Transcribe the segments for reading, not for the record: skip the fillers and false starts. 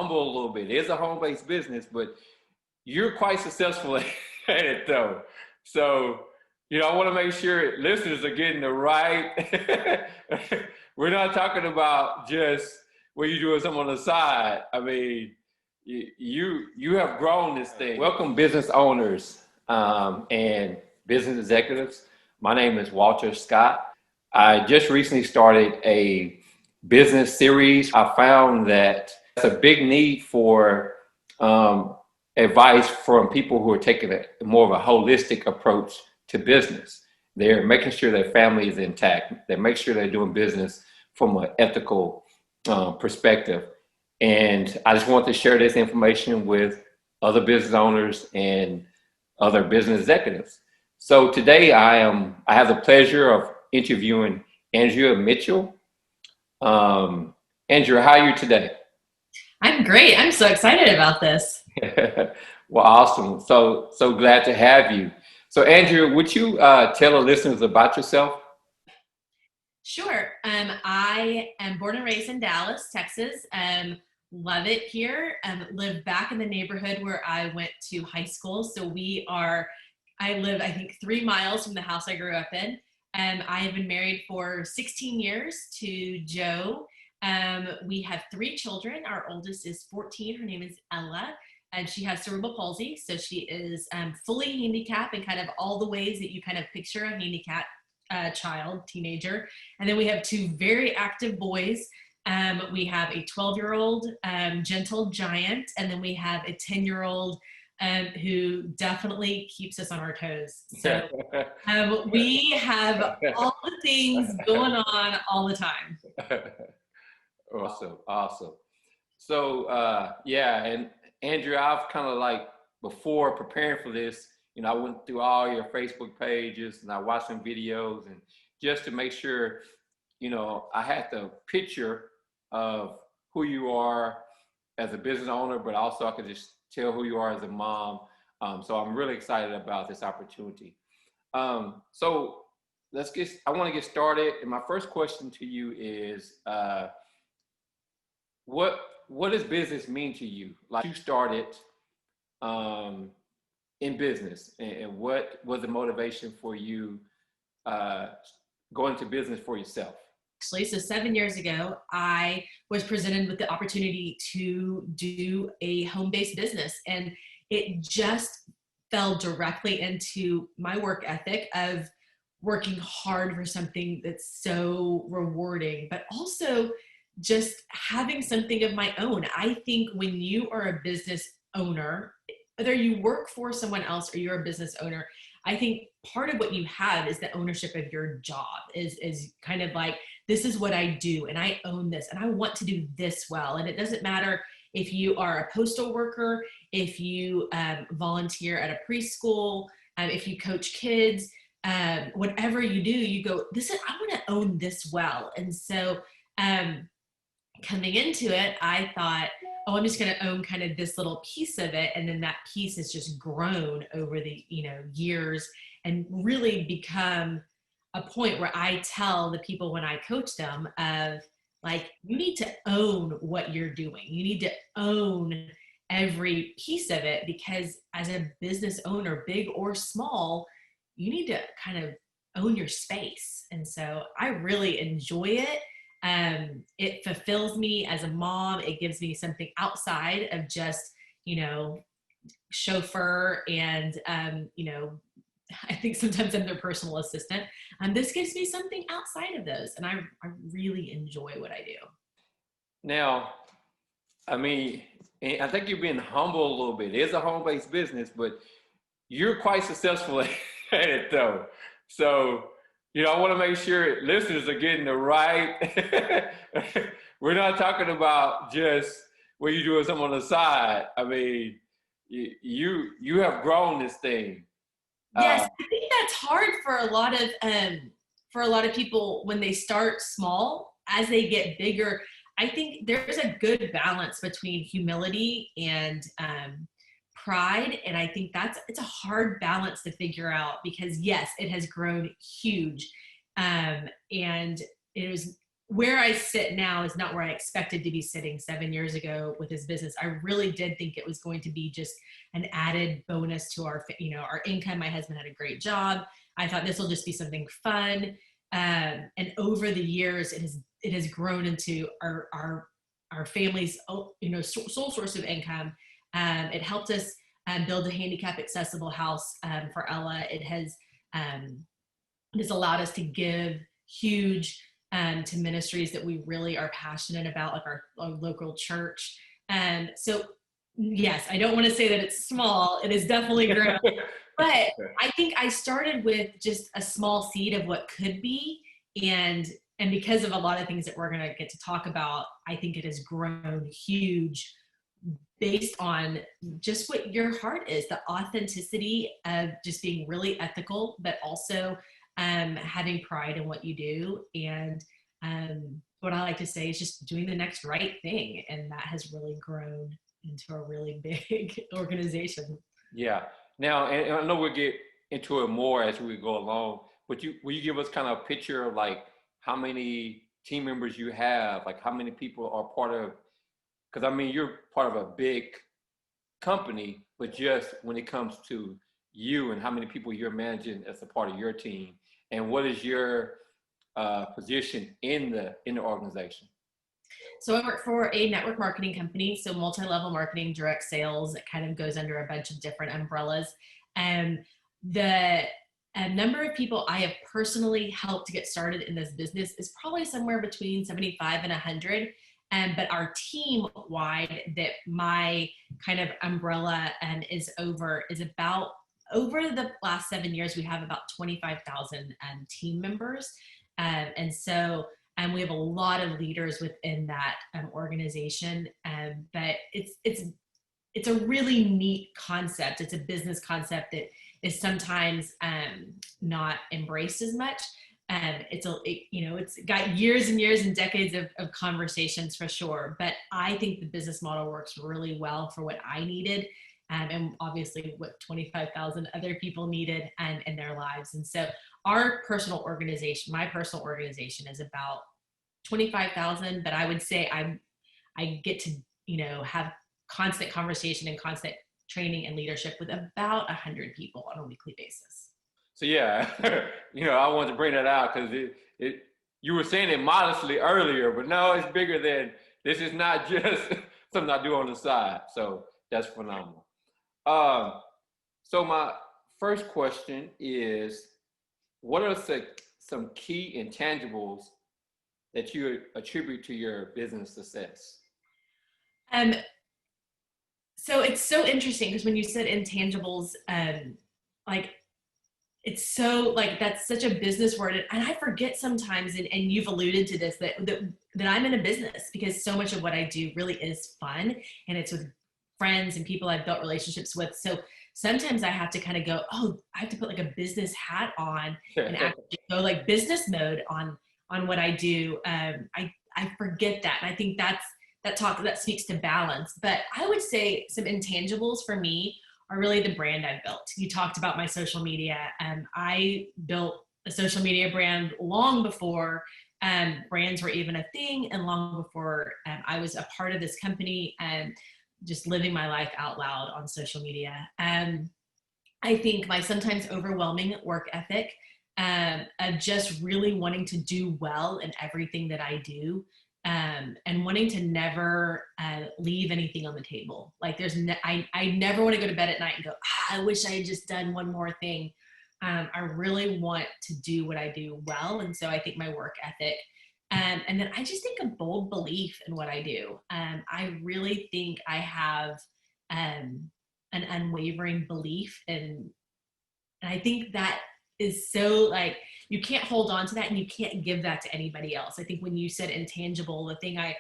humble a little bit. It is a home-based business, but you're quite successful at it though. So, I want to make sure listeners are getting the right. We're not talking about just what you doing something on the side. I mean, you have grown this thing. Welcome, business owners and business executives. My name is Walter Scott. I just recently started a business series. I found that it's a big need for advice from people who are taking more of a holistic approach to business. They're making sure their family is intact. They make sure they're doing business from an ethical perspective. And I just want to share this information with other business owners and other business executives. So today I have the pleasure of interviewing Andrea Mitchell. Andrea, how are you today? I'm great. I'm so excited about this. Well, awesome. So glad to have you. So, Andrea, would you tell the listeners about yourself? Sure. I am born and raised in Dallas, Texas. Love it here. Live back in the neighborhood where I went to high school. I live, I think, 3 miles from the house I grew up in. I have been married for 16 years to Joe. We have 3 children. Our oldest is 14. Her name is Ella, and she has cerebral palsy. So she is fully handicapped in kind of all the ways that you kind of picture a handicapped child, teenager. And then we have 2 very active boys. We have a 12-year-old gentle giant, and then we have a 10-year-old who definitely keeps us on our toes. So we have all the things going on all the time. Awesome. So, yeah, and Andrea, I've kind of like before preparing for this, I went through all your Facebook pages and I watched some videos and just to make sure, I had the picture of who you are as a business owner, but also I could just tell who you are as a mom. So I'm really excited about this opportunity. So I want to get started. And my first question to you is, what does business mean to you? Like you started in business, and what was the motivation for you going to business for yourself? Actually, so 7 years ago, I was presented with the opportunity to do a home-based business, and it just fell directly into my work ethic of working hard for something that's so rewarding, but also just having something of my own. I think when you are a business owner, whether you work for someone else or you're a business owner, I think part of what you have is the ownership of your job is kind of like, this is what I do and I own this and I want to do this well. And it doesn't matter if you are a postal worker, if you volunteer at a preschool, if you coach kids, whatever you do, you go, I want to own this well. And so coming into it, I thought, I'm just going to own kind of this little piece of it. And then that piece has just grown over the, years and really become a point where I tell the people when I coach them of like, you need to own what you're doing. You need to own every piece of it because as a business owner, big or small, you need to kind of own your space. And so I really enjoy it. It fulfills me as a mom. It gives me something outside of just, chauffeur and, I think sometimes I'm their personal assistant. This gives me something outside of those. And I really enjoy what I do. Now, I mean, I think you're being humble a little bit. It is a home-based business, but you're quite successful at it though. So, I want to make sure listeners are getting the right. We're not talking about just what you doing something on the side. I mean, you have grown this thing. Yes, I think that's hard for a lot of people when they start small. As they get bigger, I think there's a good balance between humility and pride, and I think it's a hard balance to figure out because yes, it has grown huge, and it is where I sit now is not where I expected to be sitting 7 years ago with his business. I really did think it was going to be just an added bonus to our, our income. My husband had a great job. I thought this will just be something fun. And over the years, it has grown into our family's, sole source of income. It helped us build a handicap accessible house for Ella. It has allowed us to give huge to ministries that we really are passionate about, like our local church. And so, yes, I don't want to say that it's small. It is definitely grown. But I think I started with just a small seed of what could be. And because of a lot of things that we're going to get to talk about, I think it has grown huge based on just what your heart is, the authenticity of just being really ethical, but also having pride in what you do. And what I like to say is just doing the next right thing. And that has really grown into a really big organization. Yeah. Now, and I know we'll get into it more as we go along, but will you give us kind of a picture of like how many team members you have, like how many people are part of, because I mean, you're part of a big company, but just when it comes to you and how many people you're managing as a part of your team, and what is your position in the organization? So I work for a network marketing company, so multi-level marketing, direct sales. It kind of goes under a bunch of different umbrellas. And the number of people I have personally helped to get started in this business is probably somewhere between 75 and 100. But our team wide, that my kind of umbrella is about over the last 7 years, we have about 25,000 team members. And so we have a lot of leaders within that organization. But it's a really neat concept. It's a business concept that is sometimes not embraced as much. It's got years and years and decades of conversations for sure. But I think the business model works really well for what I needed. And obviously what 25,000 other people needed in their lives. And so my personal organization is about 25,000, but I would say I get to, have constant conversation and constant training and leadership with about 100 people on a weekly basis. So yeah, I wanted to bring that out because you were saying it modestly earlier, but no, it's bigger than this. Is not just something I do on the side. So that's phenomenal. So my first question is, what are some key intangibles that you attribute to your business success? So it's so interesting because when you said intangibles, like it's so like that's such a business word, and I forget sometimes, and you've alluded to this, that I'm in a business because so much of what I do really is fun, and it's with friends and people I've built relationships with. So sometimes I have to kind of go, oh, I have to put like a business hat on and actually go like business mode on what I do. I forget that, and I think that speaks to balance. But I would say some intangibles for me are really the brand I've built. You talked about my social media. I built a social media brand long before brands were even a thing, and long before I was a part of this company and just living my life out loud on social media. I think my sometimes overwhelming work ethic of just really wanting to do well in everything that I do. And wanting to never leave anything on the table. Like I never want to go to bed at night and go, I wish I had just done one more thing. I really want to do what I do well. And so I think my work ethic, and then I just think a bold belief in what I do. I really think I have an unwavering belief and I think that is so like, you can't hold on to that and you can't give that to anybody else. I think when you said intangible, the thing I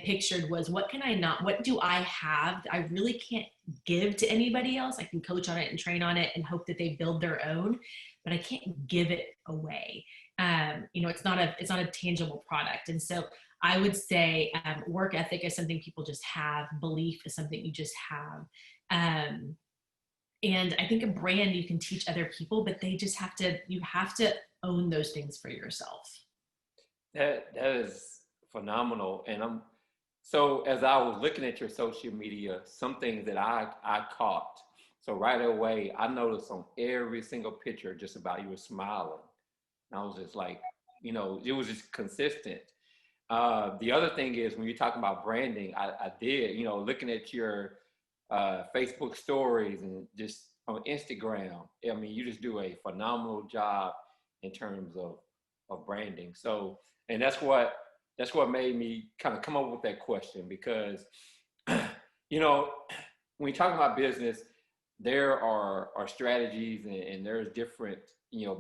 pictured was what do I have that I really can't give to anybody else? I can coach on it and train on it and hope that they build their own, but I can't give it away. It's not a tangible product. And so I would say work ethic is something people just have. Belief is something you just have. And I think a brand you can teach other people, but you have to own those things for yourself. That is phenomenal. And so as I was looking at your social media, some things that I caught. So right away, I noticed on every single picture just about you were smiling. And I was just like, it was just consistent. The other thing is when you're talking about branding, I did, looking at your Facebook stories and just on Instagram. I mean, you just do a phenomenal job in terms of branding. So, and that's what made me kind of come up with that question because, you know, when you're talking about business, there are strategies and there's different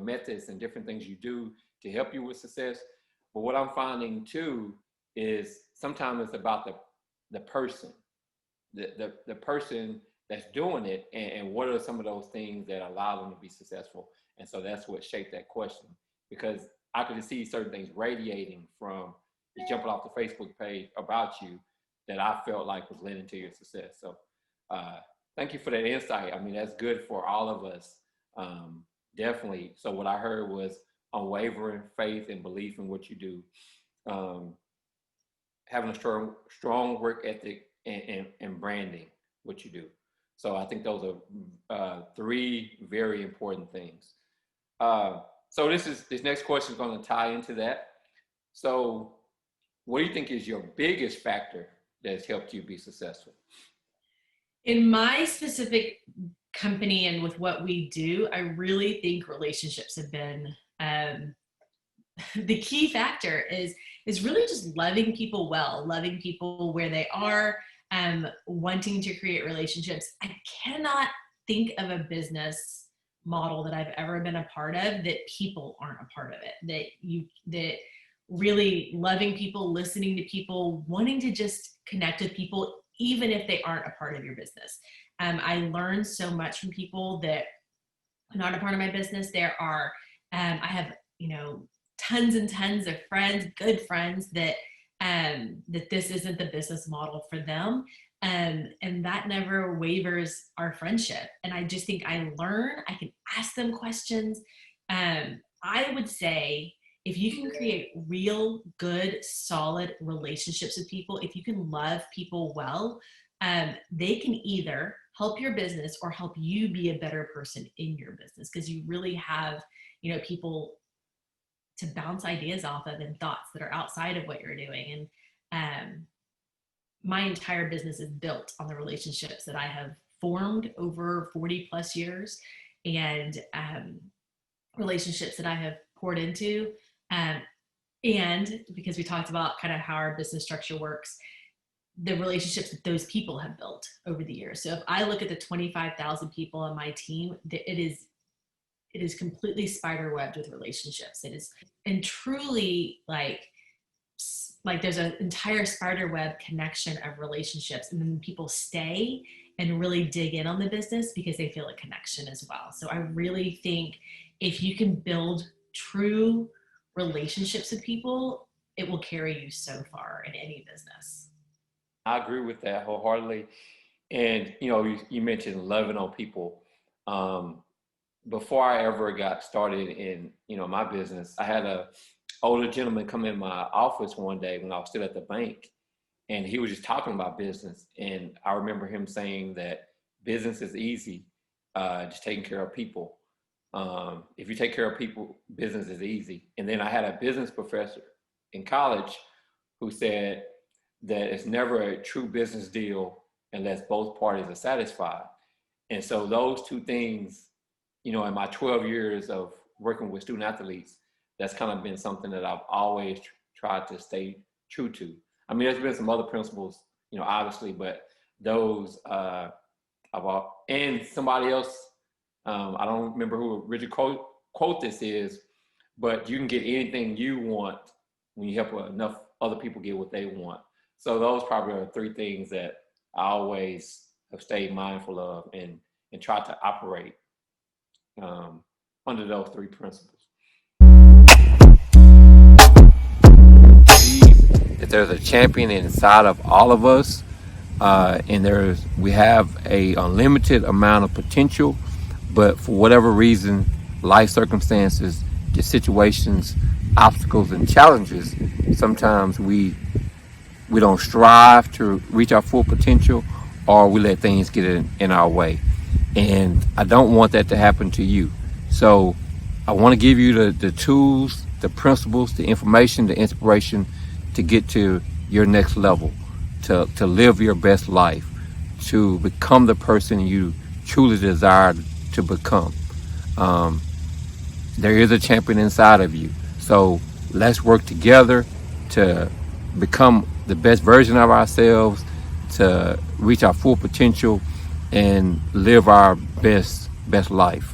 methods and different things you do to help you with success. But what I'm finding too is sometimes it's about the person, the person that's doing it, and what are some of those things that allow them to be successful. And so that's what shaped that question because I could see certain things radiating from just jumping off the Facebook page about you that I felt like was leading to your success. So uh, thank you for that insight. I mean, that's good for all of us. Definitely. So what I heard was unwavering faith and belief in what you do, um, having a strong work ethic, and branding what you do. So I think those are three very important things. So this next question is going to tie into that. So, what do you think is your biggest factor that's helped you be successful? In my specific company and with what we do, I really think relationships have been um, the key factor is really just loving people well, loving people where they are, wanting to create relationships. I cannot think of a business model that I've ever been a part of that people aren't a part of it. That really loving people, listening to people, wanting to just connect with people, even if they aren't a part of your business. I learned so much from people that are not a part of my business. I have, tons and tons of friends, good friends that this isn't the business model for them. And that never wavers our friendship. And I just think I can ask them questions. I would say if you can create real, good, solid relationships with people, if you can love people well, they can either help your business or help you be a better person in your business because you really have, people to bounce ideas off of and thoughts that are outside of what you're doing. And my entire business is built on the relationships that I have formed over 40 plus years and relationships that I have poured into. Um, and because we talked about kind of how our business structure works, the relationships that those people have built over the years. So if I look at the 25,000 people on my team, it is completely spider webbed with relationships. It is, and truly like there's an entire spider web connection of relationships, and then people stay and really dig in on the business because they feel a connection as well. So I really think if you can build true relationships with people, it will carry you so far in any business. I agree with that wholeheartedly. And you mentioned loving on people. Um, Before I ever got started in my business, I had a older gentleman come in my office one day when I was still at the bank, and he was just talking about business. And I remember him saying that business is easy, just taking care of people. If you take care of people, business is easy. And then I had a business professor in college who said that it's never a true business deal unless both parties are satisfied. And so those two things, in my 12 years of working with student athletes, that's kind of been something that I've always tried to stay true to. I mean, there's been some other principles, obviously, but those and somebody else, I don't remember who originally quote this is, but you can get anything you want when you help enough other people get what they want. So those probably are three things that I always have stayed mindful of and try to operate under those three principles. That there's a champion inside of all of us, and we have a unlimited amount of potential, but for whatever reason, life circumstances, just situations obstacles and challenges, sometimes we don't strive to reach our full potential, or we let things get in our way. And I don't want that to happen to you. So I want to give you the tools, the principles, the information, the inspiration to get to your next level, to live your best life, to become the person you truly desire to become. Um, there is a champion inside of you. So let's work together to become the best version of ourselves, to reach our full potential and live our best life.